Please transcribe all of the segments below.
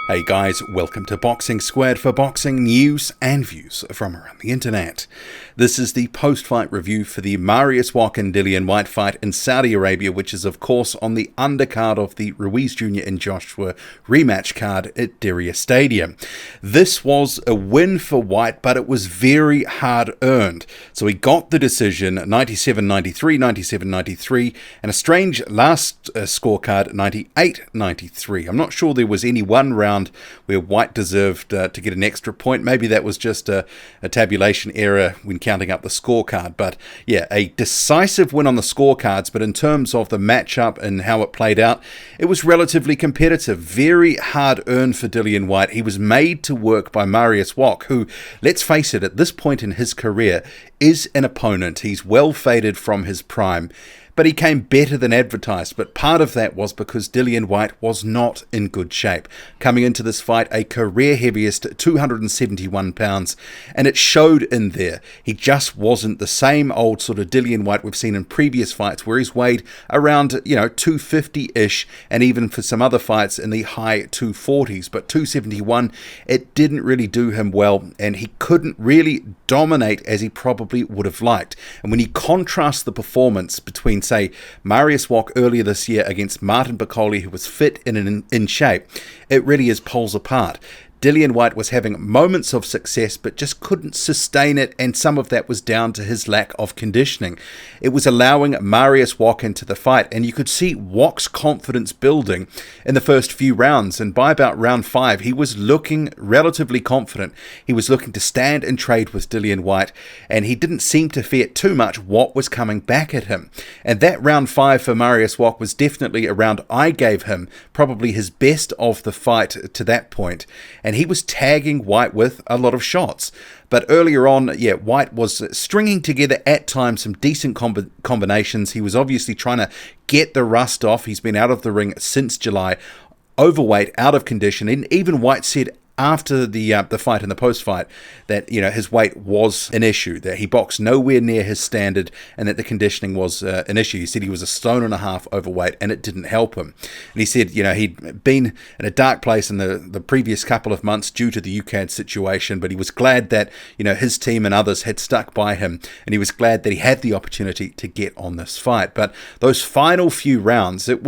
Hey guys, welcome to Boxing Squared for boxing news and views from around the internet. This is the post-fight review for the Mariusz Wach and Dillian Whyte fight in Saudi Arabia, which is of course on the undercard of the Ruiz Jr. and Joshua rematch card at Diriyah Stadium. This was a win for Whyte, but it was very hard earned. So he got the decision 97-93, 97-93, and a strange last scorecard 98-93. I'm not sure there was any one round where Whyte deserved to get an extra point. Maybe that was just a tabulation error when counting up the scorecard. But yeah, a decisive win on the scorecards, but in terms of the matchup and how it played out, it was relatively competitive. Very hard earned for Dillian Whyte. He was made to work by Mariusz Wach, who, let's face it, at this point in his career is an opponent. He's well faded from his prime. But he came better than advertised, but part of that was because Dillian Whyte was not in good shape. Coming into this fight, a career heaviest 271 pounds, and it showed in there. He just wasn't the same old sort of Dillian Whyte we've seen in previous fights, where he's weighed around, 250-ish, and even for some other fights in the high 240s. But 271, it didn't really do him well, and he couldn't really dominate as he probably would have liked. And when you contrast the performance between, say, Mariusz Wach earlier this year against Martin Bakole, who was fit and in shape, it really is poles apart. Dillian Whyte was having moments of success, but just couldn't sustain it, and some of that was down to his lack of conditioning. It was allowing Mariusz Wach into the fight, and you could see Wach's confidence building in the first few rounds, and by about round 5, he was looking relatively confident. He was looking to stand and trade with Dillian Whyte, and he didn't seem to fear too much what was coming back at him. And that round 5 for Mariusz Wach was definitely a round I gave him, probably his best of the fight to that point. And he was tagging Whyte with a lot of shots. But earlier on, Whyte was stringing together at times some decent combinations. He was obviously trying to get the rust off. He's been out of the ring since July, overweight, out of condition. And even Whyte said after the fight and the post-fight that his weight was an issue, that he boxed nowhere near his standard, and that the conditioning was an issue. He said he was 1.5 stone overweight, and it didn't help him. And he said he'd been in a dark place in the previous couple of months due to the UCAD situation, but he was glad that his team and others had stuck by him, and he was glad that he had the opportunity to get on this fight. But those final few rounds, it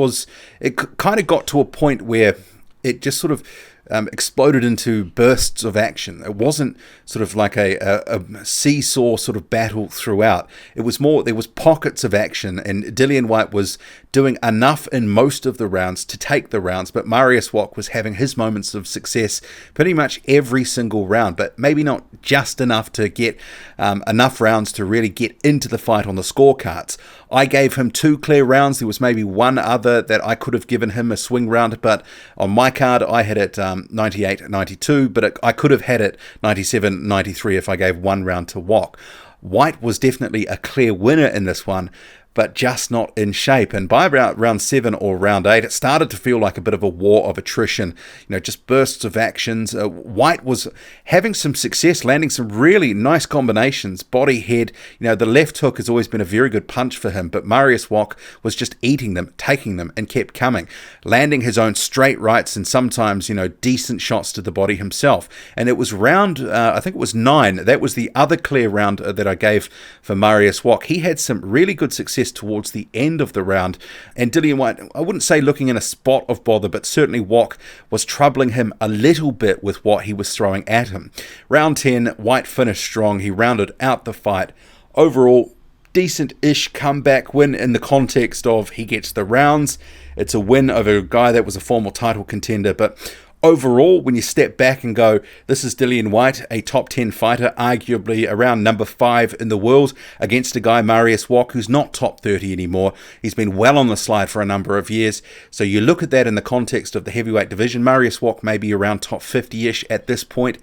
kind of got to a point where it just sort of exploded into bursts of action. It wasn't sort of like a seesaw sort of battle throughout. It was more, there was pockets of action, and Dillian Whyte was doing enough in most of the rounds to take the rounds, but Mariusz Wach was having his moments of success pretty much every single round, but maybe not just enough to get enough rounds to really get into the fight on the scorecards. I gave him 2 clear rounds. There was maybe one other that I could have given him a swing round, but on my card I had it 98-92, but I could have had it 97-93 if I gave one round to Wach. Whyte was definitely a clear winner in this one, but just not in shape. And by about round 7 or round 8, it started to feel like a bit of a war of attrition, just bursts of actions. Whyte was having some success, landing some really nice combinations, body, head. The left hook has always been a very good punch for him, but Mariusz Wach was just eating them, taking them, and kept coming, landing his own straight rights and sometimes, decent shots to the body himself. And it was round, I think it was 9, that was the other clear round that I gave for Mariusz Wach. He had some really good success towards the end of the round, and Dillian Whyte, I wouldn't say looking in a spot of bother, but certainly Wach was troubling him a little bit with what he was throwing at him. Round 10, Whyte finished strong. He rounded out the fight. Overall, decent-ish comeback win in the context of he gets the rounds. It's a win over a guy that was a former title contender, but overall, when you step back and go, this is Dillian Whyte, a top 10 fighter, arguably around number 5 in the world, against a guy, Mariusz Wach, who's not top 30 anymore. He's been well on the slide for a number of years. So you look at that in the context of the heavyweight division, Mariusz Wach may be around top 50-ish at this point.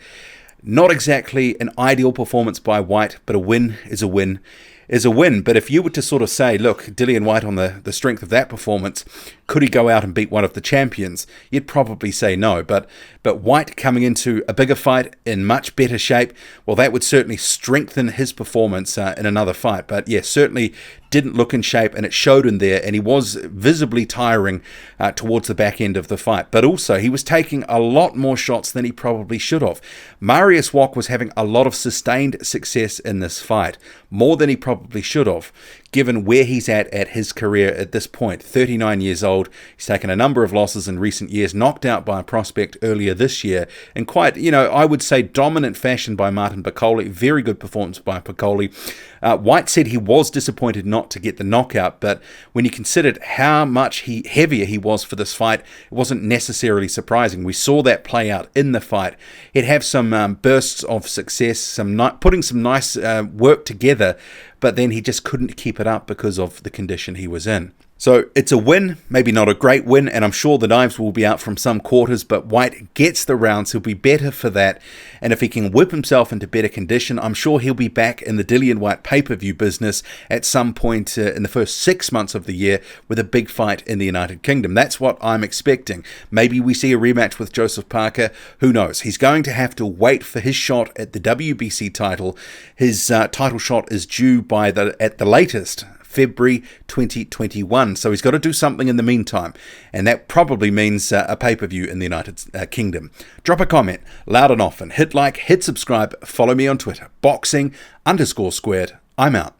Not exactly an ideal performance by Whyte, but a win is a win. But if you were to sort of say, look, Dillian Whyte on the strength of that performance, could he go out and beat one of the champions? You'd probably say no. But Whyte coming into a bigger fight in much better shape, well, that would certainly strengthen his performance in another fight. But yeah, certainly didn't look in shape, and it showed in there, and he was visibly tiring towards the back end of the fight. But also, he was taking a lot more shots than he probably should have. Mariusz Wach was having a lot of sustained success in this fight, more than he probably should have, given where he's at his career at this point. 39 years old, he's taken a number of losses in recent years, knocked out by a prospect earlier this year, in quite, I would say, dominant fashion by Martin Piccoli. Very good performance by Piccoli. Whyte said he was disappointed not to get the knockout, but when you considered how much heavier he was for this fight, it wasn't necessarily surprising. We saw that play out in the fight. He'd have some bursts of success, putting some nice work together, but then he just couldn't keep it up because of the condition he was in. So it's a win, maybe not a great win, and I'm sure the knives will be out from some quarters, but Whyte gets the rounds. He'll be better for that, and if he can whip himself into better condition, I'm sure he'll be back in the Dillian Whyte pay-per-view business at some point in the first 6 months of the year with a big fight in the United Kingdom. That's what I'm expecting. Maybe we see a rematch with Joseph Parker. Who knows? He's going to have to wait for his shot at the WBC title. His title shot is due at the latest February 2021. So he's got to do something in the meantime, and that probably means a pay-per-view in the United Kingdom. Drop a comment loud and often. Hit like, hit subscribe, follow me on Twitter. Boxing_squared. I'm out.